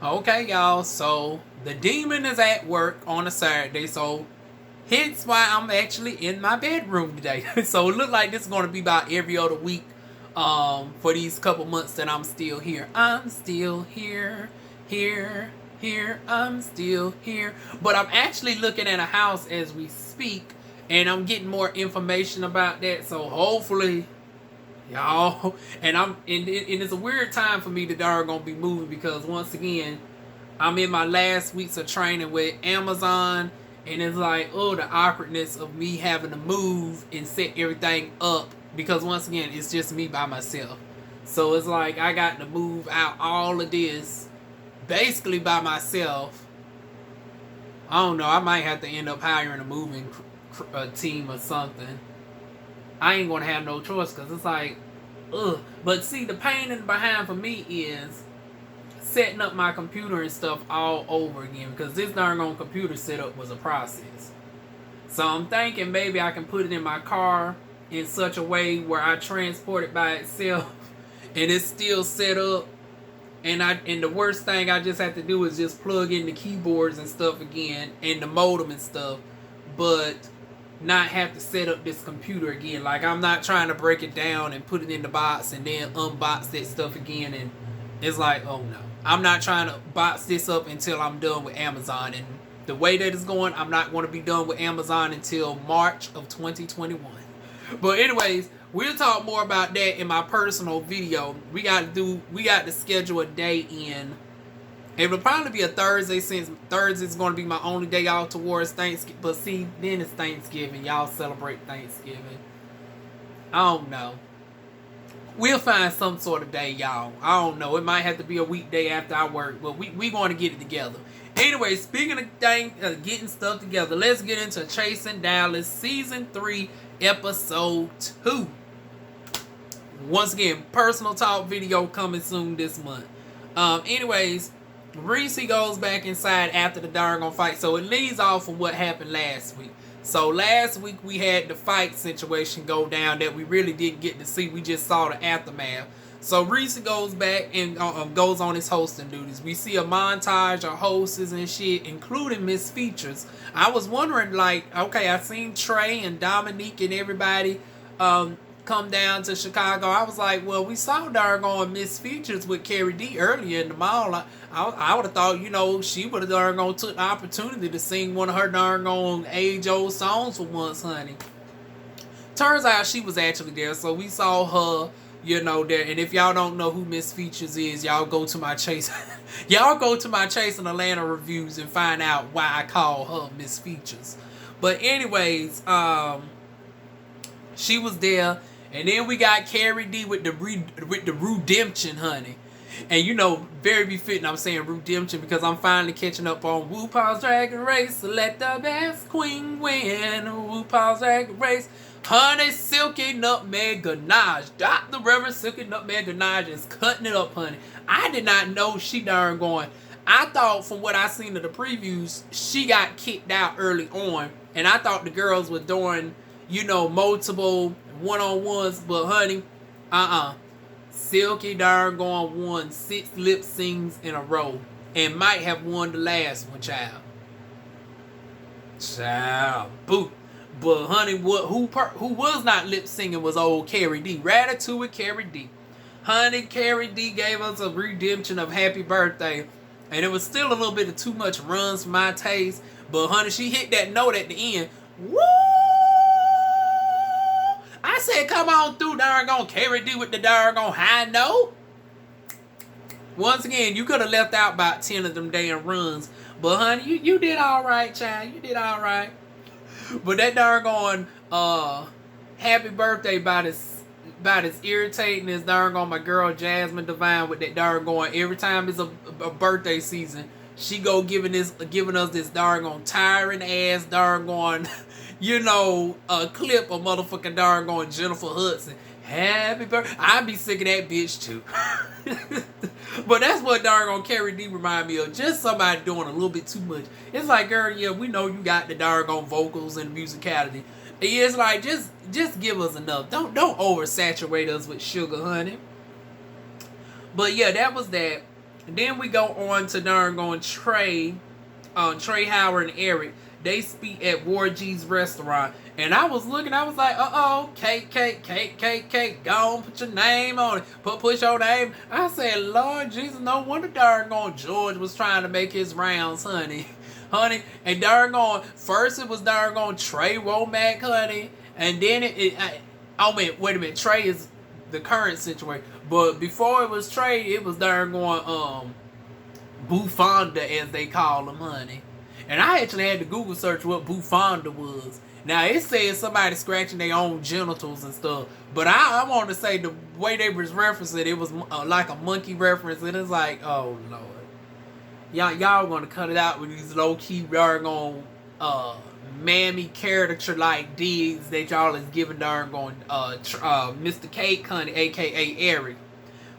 Okay, y'all. So the demon is at work on a Saturday, so hence why I'm actually in my bedroom today. So it look like this is gonna be about every other week. For these couple months that I'm still here. I'm still here, here. I'm still here. But I'm actually looking at a house as we speak, and I'm getting more information about that. So hopefully y'all. And it's a weird time for me to gonna be moving because once again, I'm in my last weeks of training with Amazon, and it's like, oh, the awkwardness of me having to move and set everything up because once again, it's just me by myself. So it's like I got to move out all of this basically by myself. I don't know. I might have to end up hiring a moving team or something. I ain't gonna have no choice because it's like, ugh. But see, the pain in the behind for me is setting up my computer and stuff all over again because this darn on computer setup was a process. So I'm thinking maybe I can put it in my car in such a way where I transport it by itself and it's still set up. And the worst thing I just have to do is just plug in the keyboards and stuff again and the modem and stuff, but not have to set up this computer again. Like I'm not trying to break it down and put it in the box and then unbox that stuff again. And it's like, oh no, I'm not trying to box this up until I'm done with Amazon. And the way that it's going, I'm not going to be done with Amazon until March of 2021. But anyways, we'll talk more about that in my personal video. We got to schedule a day in. It will probably be a Thursday since Thursday is going to be my only day off towards Thanksgiving. But see, then it's Thanksgiving. Y'all celebrate Thanksgiving. I don't know. We'll find some sort of day, y'all. I don't know. It might have to be a weekday after I work. But we going to get it together. Anyway, speaking of getting stuff together, let's get into Chasing Dallas Season 3, Episode 2. Once again, personal talk video coming soon this month. Anyways, Reese goes back inside after the darn fight. So it leads off of what happened last week. So last week we had the fight situation go down that we really didn't get to see. We just saw the aftermath. So Reese goes back and goes on his hosting duties. We see a montage of hosts and shit, including Miss Features. I was wondering, like, okay, I seen Trey and Dominique and everybody come down to Chicago. I was like, well, we saw darn Miss Features with Carrie D earlier in the mall. I would have thought, you know, she would have darn took the opportunity to sing one of her darn age-old songs for once, honey. Turns out she was actually there, so we saw her, you know, there. And if y'all don't know who Miss Features is, y'all go to my Chasing Atlanta reviews and find out why I call her Miss Features. But anyways, she was there. And then we got Carrie D with the redemption, honey. And you know, very befitting I'm saying redemption because I'm finally catching up on RuPaul's Drag Race. Let the best queen win. RuPaul's Drag Race. Honey, Silky Nutmeg Ganache. Dr. Reverend Silky Nutmeg Ganache is cutting it up, honey. I did not know she darn going. I thought from what I seen of the previews, she got kicked out early on. And I thought the girls were doing, you know, multiple one-on-ones, but honey, Silky darn won 6 lip syncs in a row and might have won the last one, child. Boo. But honey, who was not lip singing was old Carrie D. Ratatouille Carrie D. Honey, Carrie D gave us a redemption of Happy Birthday, and it was still a little bit of too much runs for my taste. But honey, she hit that note at the end. Woo! I said, come on through, darn Carrie D with the darn high note. Once again, you could have left out about 10 of them damn runs. But honey, you did all right, child. You did all right. But that darn Happy Birthday about as irritating as darn my girl Jasmine Divine with that darn every time it's a birthday season, she go giving us this darn tiring ass darn you know, a clip of motherfucking darn Jennifer Hudson. Happy birthday. I'd be sick of that bitch too. But that's what darn Carrie D remind me of. Just somebody doing a little bit too much. It's like, girl, yeah, we know you got the darn vocals and the musicality. It's like, just give us enough. Don't oversaturate us with sugar, honey. But yeah, that was that. And then we go on to darn going Trey Howard and Eric. They speak at Warg's restaurant. And I was looking, I was like, cake, go on, put your name on it. Push your name. I said, Lord Jesus, no wonder darn on George was trying to make his rounds, honey. And darn on, first it was darn on Trey Womack, honey. And then wait a minute, Trey is the current situation. But before it was Trey, it was darn going, Buffonda, as they call him, honey. And I actually had to Google search what Buffonda was. Now, it says somebody scratching their own genitals and stuff. But I want to say the way they was referencing it was like a monkey reference. And it's like, oh, Lord. Y'all going to cut it out with these low-key, darn on mammy caricature-like digs that y'all is giving darn going Mr. Cake, honey, a.k.a. Eric.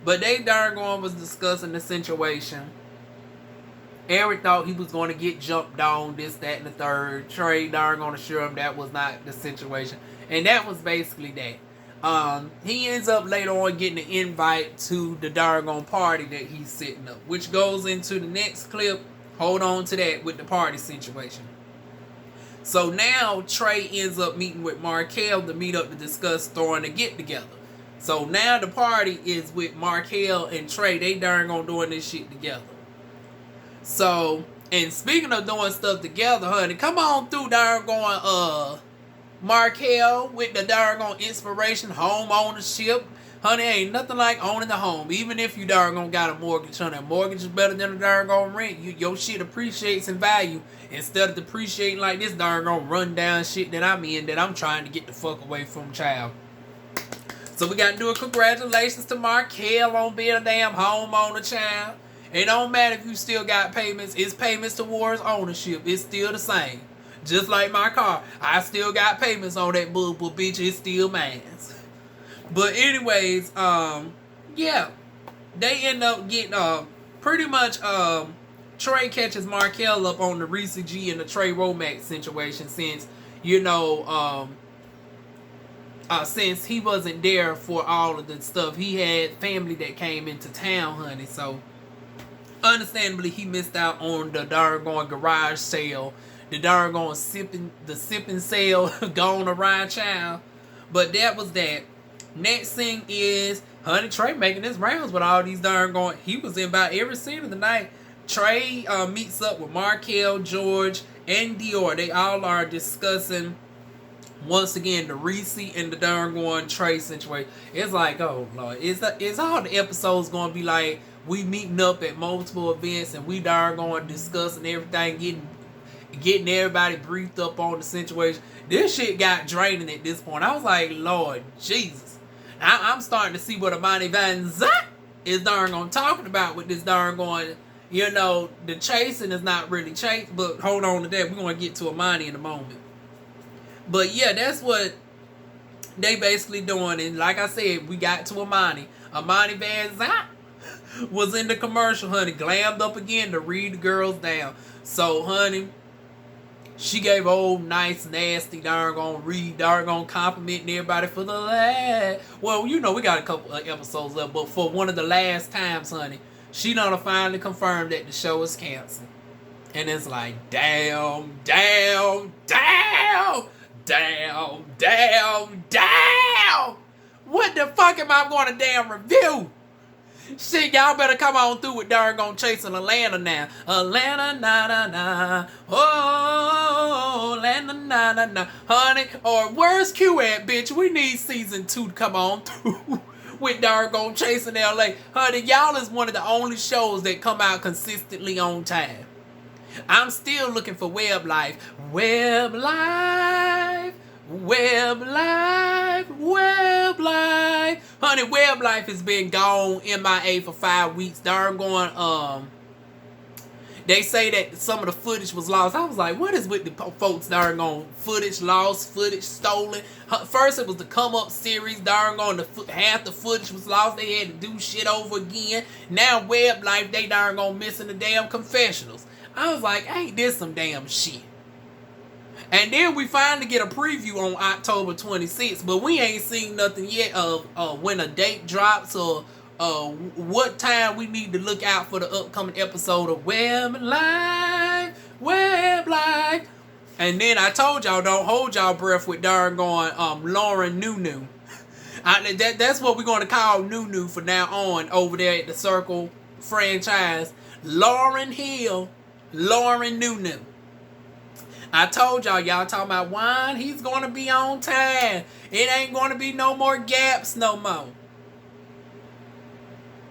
But they darn going was discussing the situation. Eric thought he was going to get jumped on, this, that, and the third. Trey darn going to assure him that was not the situation. And that was basically that. He ends up later on getting an invite to the darn party that he's setting up, which goes into the next clip. Hold on to that with the party situation. So now Trey ends up meeting with Markel to meet up to discuss throwing a get together. So now the party is with Markel and Trey. They darn gonna doing this shit together. So, and speaking of doing stuff together, honey, come on through darn going Markel with the darn on inspiration, home ownership. Honey, ain't nothing like owning the home. Even if you darn gonna got a mortgage, honey, a mortgage is better than a darn gonna rent. Your shit appreciates in value instead of depreciating like this darn gonna run down shit that I'm in, that I'm trying to get the fuck away from, child. So we gotta do a congratulations to Markel on being a damn homeowner, child. It don't matter if you still got payments. It's payments towards ownership. It's still the same. Just like my car. I still got payments on that bull, but bitch, it's still mine. But anyways, yeah. They end up getting, pretty much, Trey catches Markel up on the Reese G and the Trey Womack situation since, you know, since he wasn't there for all of the stuff. He had family that came into town, honey, so understandably, he missed out on the darn garage sale, the darn sipping sale, gone awry, child. But that was that. Next thing is, honey, Trey making his rounds with all these darn he was in about every scene of the night. Trey meets up with Markel, George, and Dior. They all are discussing, once again, the Reese and the darn Trey situation. It's like, oh, Lord, is all the episodes going to be like, we meeting up at multiple events and we darn going discussing everything, getting everybody briefed up on the situation. This shit got draining at this point. I was like, Lord Jesus. I'm starting to see what Amani Van Zant is darn going talking about with this darn going, you know, the chasing is not really chase, but hold on to that. We're going to get to Amani in a moment. But yeah, that's what they basically doing. And like I said, we got to Amani. Amani Van Zant was in the commercial, honey, glammed up again to read the girls down. So, honey, she gave old nice, nasty, darn complimenting everybody for the last. Well, you know, we got a couple of episodes left, but for one of the last times, honey, she done finally confirmed that the show is canceled. And it's like, damn. What the fuck am I going to damn review? Shit, y'all better come on through with darn chasing Atlanta now. Atlanta, na. Oh, Atlanta, na. Honey, or where's Q at, bitch? We need season 2 to come on through with darn chasing LA. Honey, y'all is one of the only shows that come out consistently on time. I'm still looking for Web Life. Web Life. Honey, Web Life has been gone MIA for 5 weeks. Darn going, they say that some of the footage was lost. I was like, what is with the folks darn going footage lost, footage stolen? First it was the Come Up series, darn going half the footage was lost. They had to do shit over again. Now Web Life, they darn going missing the damn confessionals. I was like, ain't this some damn shit? And then we finally get a preview on October 26th, but we ain't seen nothing yet of when a date drops or what time we need to look out for the upcoming episode of Web Life. And then I told y'all, don't hold y'all breath with darn going Lauren Nunu. That's what we're going to call Nunu from now on over there at the Circle franchise. Lauren Hill, Lauren Nunu. I told y'all talking about Juan, he's going to be on time. It ain't going to be no more gaps no more.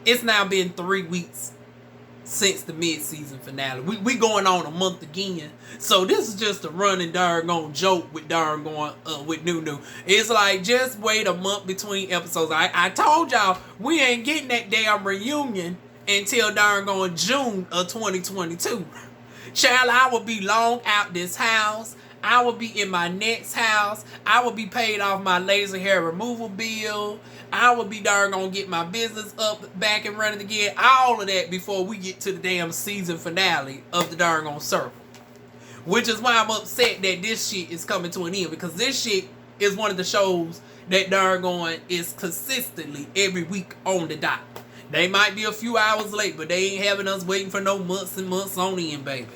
It's now been 3 weeks since the mid-season finale. We going on a month again. So this is just a running darn joke with with Nunu. It's like, just wait a month between episodes. I told y'all we ain't getting that damn reunion until darn June of 2022. Child, I will be long out this house. I will be in my next house. I will be paid off my laser hair removal bill. I will be get my business up, back and running again. All of that before we get to the damn season finale of the Circle. Which is why I'm upset that this shit is coming to an end. Because this shit is one of the shows that is consistently every week on the dot. They might be a few hours late, but they ain't having us waiting for no months and months on end, baby.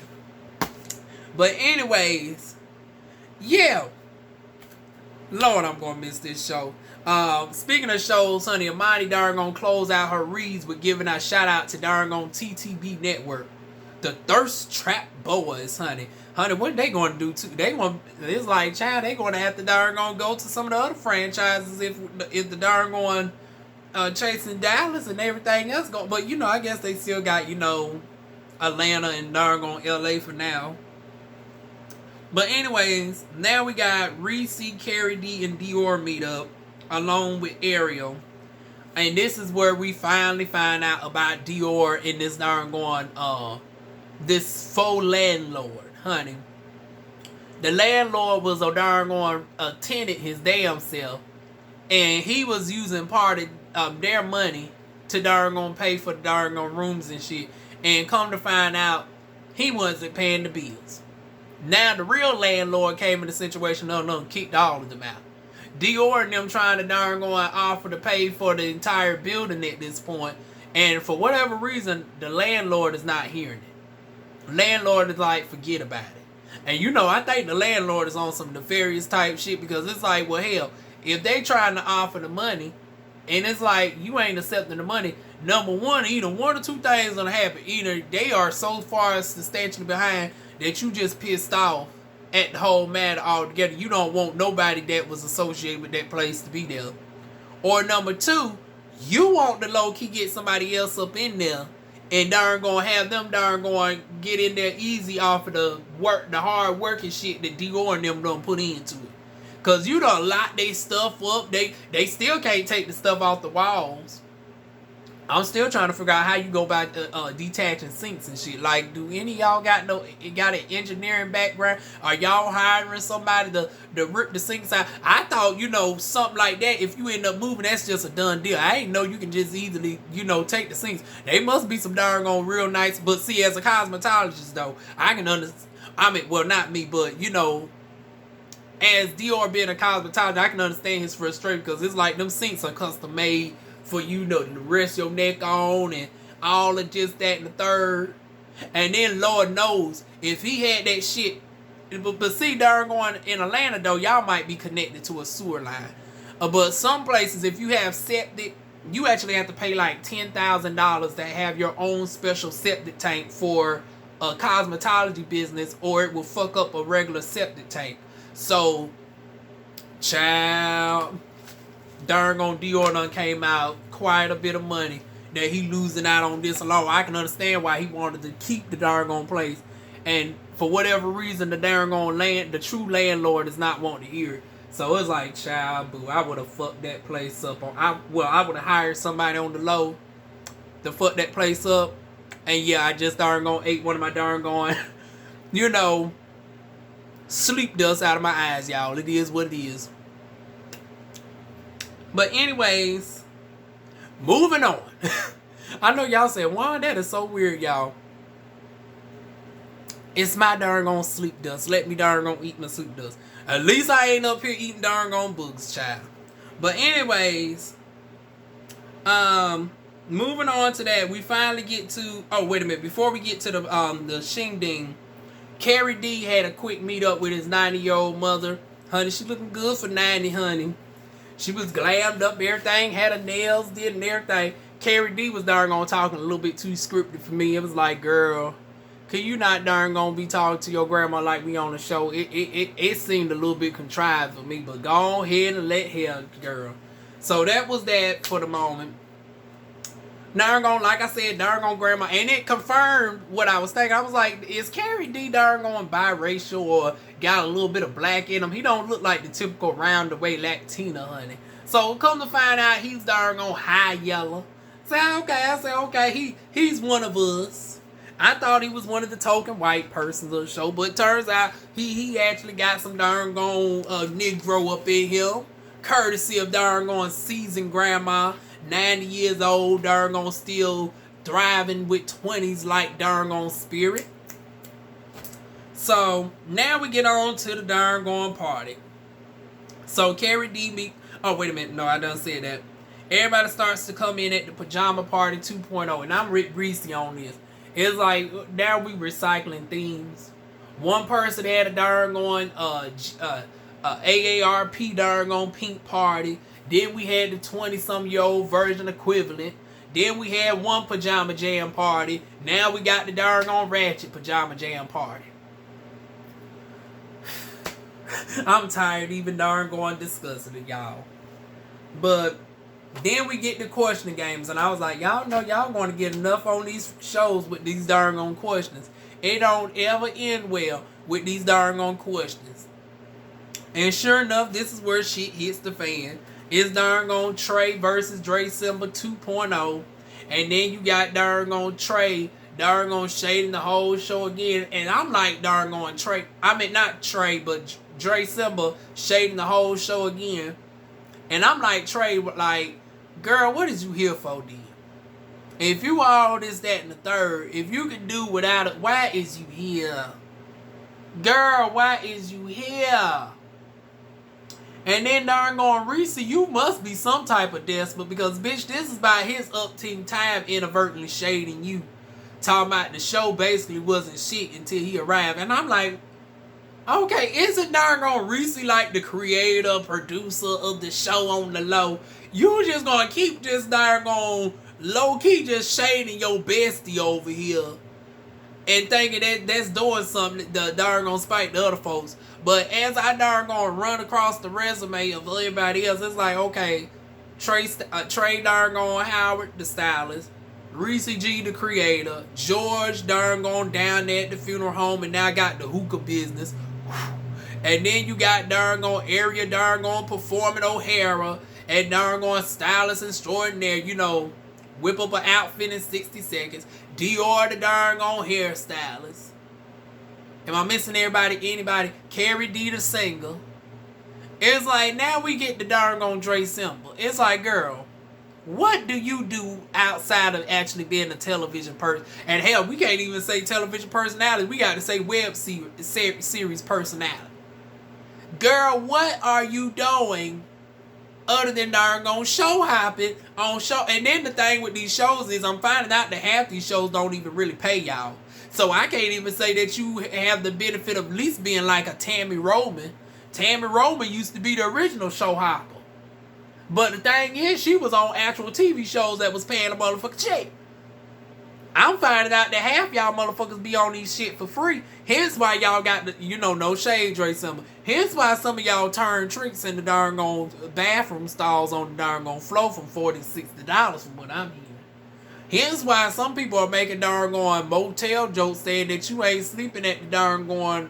But anyways, yeah. Lord, I'm going to miss this show. Speaking of shows, honey, Amani close out her reads with giving a shout out to TTB Network. The Thirst Trap Boys, honey. Honey, what they going to do too? It's like, child, they going to have to go to some of the other franchises if the chasing Dallas and everything else going. But, I guess they still got, Atlanta and LA for now. But anyways, now we got Reese, Carrie D, and Dior meet up along with Ariel. And this is where we finally find out about Dior and this this faux landlord, honey. The landlord was a tenant his damn self. And he was using part of their money to pay for the rooms and shit. And come to find out, he wasn't paying the bills. Now the real landlord came in the situation and kicked all of them out. Dior and them trying to offer to pay for the entire building at this point. And for whatever reason, the landlord is not hearing it. Landlord is like, forget about it. And I think the landlord is on some nefarious type shit, because it's like, well, hell, if they trying to offer the money and it's like you ain't accepting the money, number one, either one or two things gonna happen. Either they are so far substantially behind that you just pissed off at the whole matter altogether. You don't want nobody that was associated with that place to be there. Or number two, you want to low-key get somebody else up in there and have them get in there easy off of the hard working shit that Dior and them done put into it. Cause you done lock they stuff up. They still can't take the stuff off the walls. I'm still trying to figure out how you go about detaching sinks and shit. Like, do any of y'all got an engineering background? Are y'all hiring somebody to rip the sinks out? I thought, something like that, if you end up moving, that's just a done deal. I ain't know you can just easily, take the sinks. They must be some real nice. But see, as a cosmetologist, though, I can understand. I mean, well, not me, but, as Dior being a cosmetologist, I can understand his frustration, because it's like them sinks are custom made for you to rest your neck on and all of just that and the third. And then Lord knows if he had that shit. But see, in Atlanta though, y'all might be connected to a sewer line. But some places, if you have septic, you actually have to pay like $10,000 to have your own special septic tank for a cosmetology business, or it will fuck up a regular septic tank. So, child, Dior done came out quite a bit of money that he losing out on this alone. I can understand why he wanted to keep the place, and for whatever reason, the true landlord is not wanting to hear it. So it's like, child, boo, I would have fucked that place up. I would have hired somebody on the low to fuck that place up, and yeah, I just ate one of my sleep dust out of my eyes, y'all. It is what it is. But anyways, moving on. I know y'all said, wow, that is so weird, y'all. It's my sleep dust. Let me eat my sleep dust. At least I ain't up here eating bugs, child. But anyways, moving on to that, we finally get to. Oh, wait a minute. Before we get to the shingding, Carrie D had a quick meet up with his 90-year-old mother. Honey, she looking good for 90, honey. She was glammed up, everything, had her nails did and everything. Carrie D was darn gonna talking a little bit too scripted for me. It was like, girl, could you not darn gonna be talking to your grandma like me on the show? It seemed a little bit contrived for me, but go ahead and let her, girl. So that was that for the moment. Darn gone, like I said, darn gone grandma, and it confirmed what I was thinking. I was like, is Carrie D darn gone biracial or got a little bit of black in him? He don't look like the typical round-the-way Latina, honey. So come to find out, he's darn gone high yellow. I said, okay, he's one of us. I thought he was one of the token white persons of the show, but turns out he actually got some darn gone Negro up in him, courtesy of darn gone seasoned grandma. 90 years old, darn on still thriving with 20s like darn on spirit. So now we get on to the darn on party. So Carrie D meet. Oh, wait a minute. No, I done said that. Everybody starts to come in at the Pajama Party 2.0, and I'm Rick Greasy on this. It's like now we recycling themes. One person had a darn on AARP darn on pink party. Then we had the 20-some-year-old version equivalent. Then we had one Pajama Jam party. Now we got the darn on ratchet Pajama Jam party. I'm tired even darn going discussing it, y'all. But then we get the question games, and I was like, y'all know y'all going to get enough on these shows with these darn on questions. It don't ever end well with these darn on questions. And sure enough, this is where shit hits the fan. It's darn on Trey versus Dre Simba 2.0. And then you got darn on Trey, darn on shading the whole show again. And I'm like darn on Trey. I mean, not Trey, but Dre Simba shading the whole show again. And I'm like Trey, like, girl, what is you here for, then? If you all this, that, and the third, if you can do without it, why is you here? Girl, why is you here? And then darn going Reese, you must be some type of despot because, bitch, this is by his up-team time inadvertently shading you. Talking about the show basically wasn't shit until he arrived. And I'm like, okay, isn't darn going Reese like the creator, producer of the show on the low? You just gonna keep just darn going low-key just shading your bestie over here and thinking that that's doing something the darn gonna spite the other folks. But as I darn gonna run across the resume of everybody else, it's like, okay, Trey darn gone Howard, the stylist, Reese G, the creator, George darn gone down there at the funeral home and now got the hookah business. And then you got darn gone area darn gone performing O'Hara and darn gone stylist extraordinaire, you know, whip up an outfit in 60 seconds. Dior, the darn gone hairstylist. Am I missing everybody? Anybody? Carrie D, the singer. It's like, now we get the darn on Dre Simba. It's like, girl, what do you do outside of actually being a television person? And hell, we can't even say television personality. We got to say web series personality. Girl, what are you doing other than darn on show hopping on show? And then the thing with these shows is I'm finding out that half these shows don't even really pay y'all. So I can't even say that you have the benefit of at least being like a Tammy Roman. Tammy Roman used to be the original show hopper. But the thing is, she was on actual TV shows that was paying a motherfucking check. I'm finding out that half y'all motherfuckers be on these shit for free. Hence why y'all got the, you know, no shade, Dre Simba. Hence why some of y'all turn tricks in the darn on bathroom stalls on the darn on floor from $40 to $60 from what I'm hearing. Hence why some people are making darn going motel jokes saying that you ain't sleeping at the darn going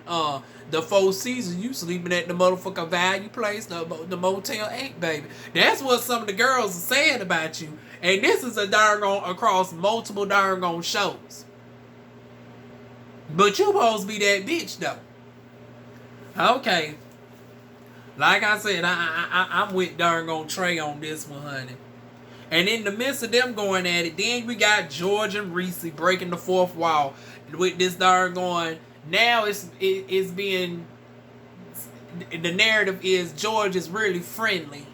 the Four Seasons. You sleeping at the motherfucking value place, the Motel 8, baby. That's what some of the girls are saying about you. And this is a darn on across multiple darn on shows. But you supposed to be that bitch though. Okay. Like I said, I'm with darn on Trey on this one, honey. And in the midst of them going at it, then we got George and Reese breaking the fourth wall with this darn going. Now it's being, the narrative is George is really friendly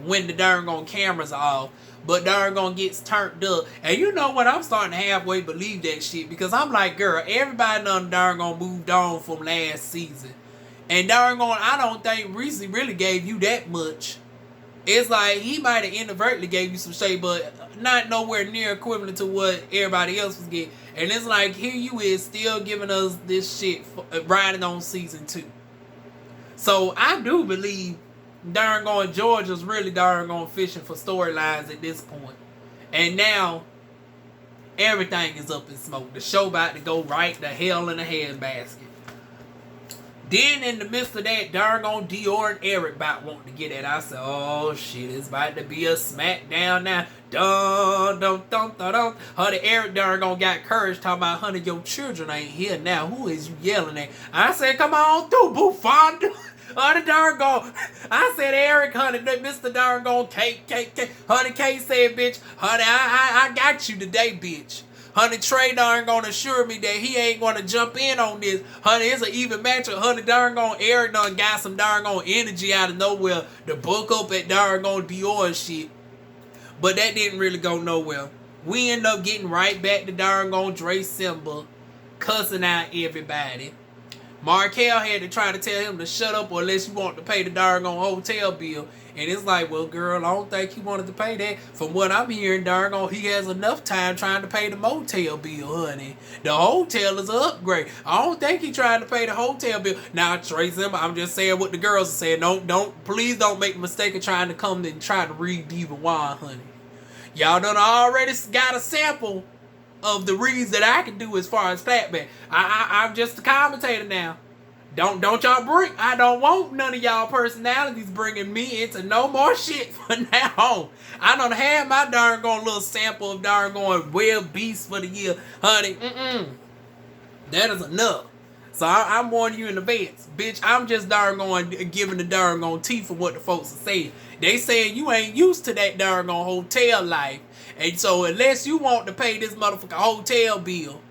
when the darn on cameras are off. but darn gonna gets turned up. And you know what? I'm starting to halfway believe that shit because I'm like, girl, everybody done darn gonna moved on from last season. And darn gonna, I don't think Reese really gave you that much. It's like he might have inadvertently gave you some shade, but not nowhere near equivalent to what everybody else was getting. And it's like, here you is still giving us this shit riding on season 2. So I do believe darn going Georgia's really darn going fishing for storylines at this point. And now everything is up in smoke. The show about to go right the hell in a handbasket. Then in the midst of that, darn on Dior and Eric about wanting to get at. I said, oh shit, it's about to be a smackdown now. Dun dun dun dun dun. Honey, Eric darn gonna got courage talking about, honey, your children ain't here now. Who is you yelling at? I said, come on through, Buffon. Honey, darn go. I said, Eric, honey, Mr. Darn go, Kate. Honey, Kate said, bitch, honey, I got you today, bitch. Honey, Trey darn gonna assure me that he ain't gonna jump in on this. Honey, it's an even matchup. Honey, darn gonna Eric done got some darn gonna energy out of nowhere to book up at darn gonna Dior and shit. But that didn't really go nowhere. We end up getting right back to darn gonna Dre Simba cussing out everybody. Markel had to try to tell him to shut up or unless you want to pay the darn gonna hotel bill. And it's like, well, girl, I don't think he wanted to pay that. From what I'm hearing, darn on, he has enough time trying to pay the motel bill, honey. The hotel is an upgrade. I don't think he trying to pay the hotel bill. Now, Trace him. I'm just saying what the girls are saying. Please don't make the mistake of trying to come and try to read DivaWuan's, honey. Y'all done already got a sample of the reads that I can do as far as flatback. I'm just a commentator now. Don't y'all bring, I don't want none of y'all personalities bringing me into no more shit from now on. I done had my darn going little sample of darn going Wild Beast for the year. Honey, that is enough. So I'm warning you in advance. Bitch, I'm just darn going giving the darn going tea for what the folks are saying. They saying you ain't used to that darn going hotel life. And so unless you want to pay this motherfucker hotel bill,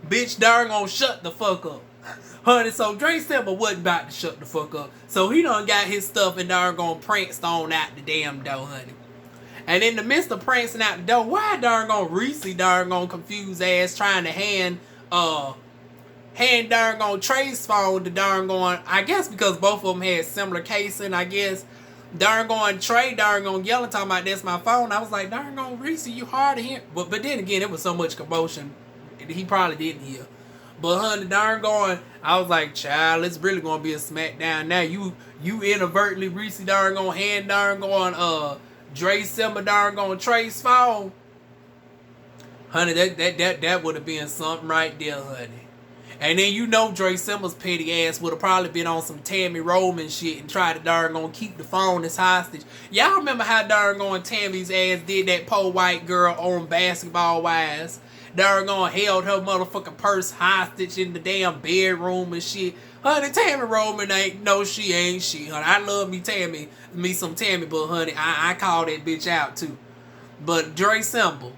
bitch darn going shut the fuck up. Honey, so Dre Simba wasn't about to shut the fuck up. So he done got his stuff and darn gone pranced on out the damn door, honey. And in the midst of prancing out the door, why darn gone Reese darn gone confused ass trying to hand darn gone Trey's phone to darn gone, I guess because both of them had similar casing, I guess. Darn gone Trey darn gone yelling talking about that's my phone. I was like, darn gone Reese, you hard to hear. But then again, it was so much commotion, he probably didn't hear. But honey, darn going, I was like, child, it's really gonna be a smackdown now. You inadvertently Reese darn gonna hand darn going Dre Simba darn gonna Trace phone. Honey, that would have been something right there, honey. And then you know Dre Simba's petty ass would have probably been on some Tammy Roman shit and tried to darn gonna keep the phone as hostage. Y'all remember how darn going Tammy's ass did that poor white girl on Basketball Wives? Darn gone held her motherfucking purse hostage in the damn bedroom and shit. Honey, Tammy Roman ain't, no, she ain't shit, honey. I love me some Tammy, but honey, I call that bitch out too. But Dre Simba,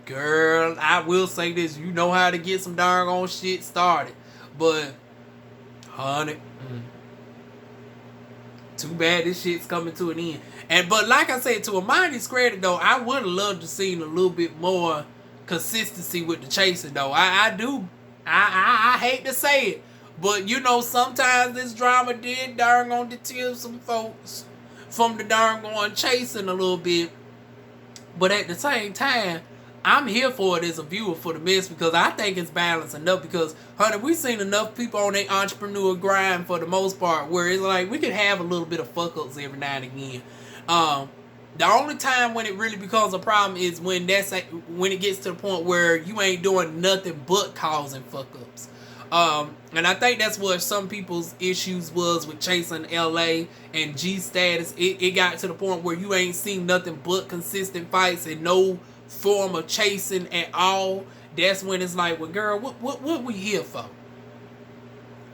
girl, I will say this, you know how to get some darn on shit started. But, honey, too bad this shit's coming to an end. But like I said, to Amani's credit though, I would have loved to seen a little bit more consistency with the chasing though. I do. I hate to say it, but you know sometimes this drama did darn gonna deter some folks from the darn going chasing a little bit. But at the same time, I'm here for it as a viewer for the mess because I think it's balanced enough because honey, we've seen enough people on their entrepreneur grind for the most part where it's like we can have a little bit of fuck ups every now and again. The only time when it really becomes a problem is when it gets to the point where you ain't doing nothing but causing fuck-ups. And I think that's what some people's issues was with chasing LA and G status. It got to the point where you ain't seen nothing but consistent fights and no form of chasing at all. That's when it's like, well, girl, what we here for?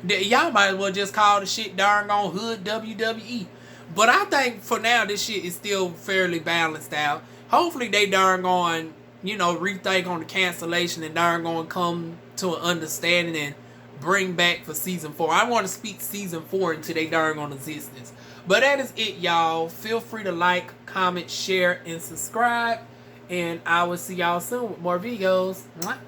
Y'all might as well just call the shit darn on hood WWE. But I think for now, this shit is still fairly balanced out. Hopefully they darn going, rethink on the cancellation and darn going come to an understanding and bring back for season 4. I want to speak season 4 into their darn on existence. But that is it, y'all. Feel free to like, comment, share, and subscribe. And I will see y'all soon with more videos. Mwah.